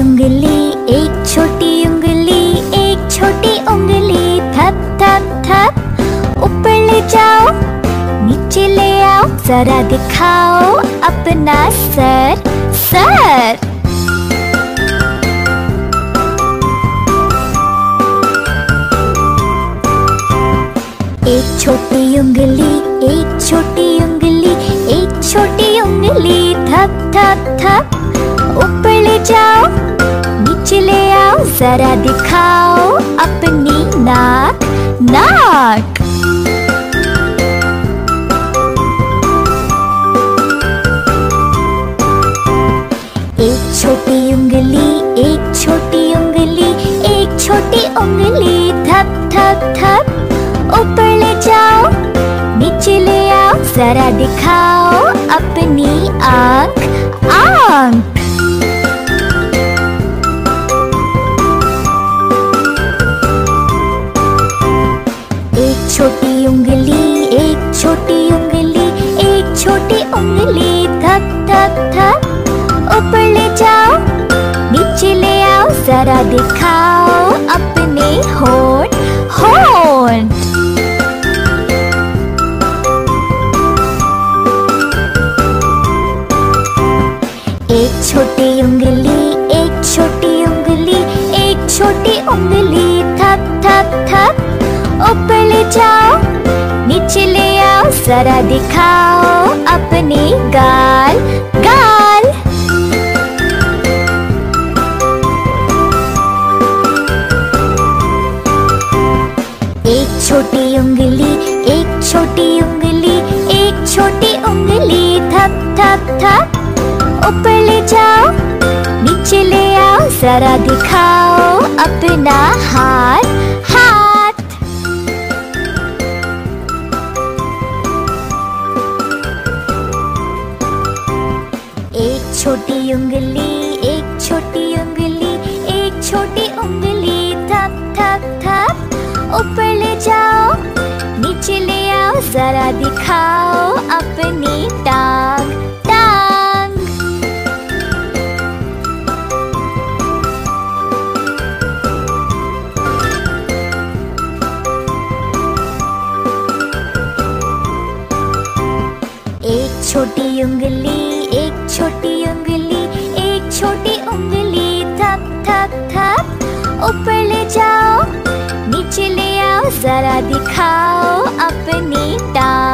उंगली, एक छोटी उंगली, एक छोटी उंगली, थप थप थप। ऊपर ले जाओ, नीचे ले आओ, जरा दिखाओ अपना सर, सर। एक छोटी उंगली, एक छोटी उंगली, एक छोटी उंगली, थप थप थप। ऊपर ले जाओ, नीचे ले आओ, जरा दिखाओ अपनी नाक, नाक। एक छोटी उंगली, एक छोटी उंगली, एक छोटी उंगली, थप थप थप। ऊपर ले जाओ, नीचे ले आओ, जरा दिखाओ अपनी आँख, आँख। एक छोटी उंगली, एक छोटी उंगली, एक छोटी उंगली, थप थप थप। ऊपर ले जाओ, नीचे ले आओ, जरा दिखाओ अपने होंठ, होंठ। एक छोटी उंगली, एक छोटी उंगली, एक छोटी उंगली, थप थप थप। ऊपर ले जाओ, नीचे ले आओ, जरा दिखाओ अपने गाल, गाल। एक छोटी उंगली, एक छोटी उंगली, एक छोटी उंगली, थप थप थप। ऊपर ले जाओ, नीचे ले आओ, जरा दिखाओ अपना हाथ, हाथ। एक छोटी उंगली, एक छोटी उंगली, एक छोटी उंगली, थप थप थप। ऊपर ले जाओ, नीचे ले आओ, जरा दिखाओ अपनी टांग, टांग। एक छोटी उंगली, एक छोटी उंगली, एक छोटी उंगली, थप थप थप। ऊपर ले जाओ, नीचे ले आओ, जरा दिखाओ अपनी टांग।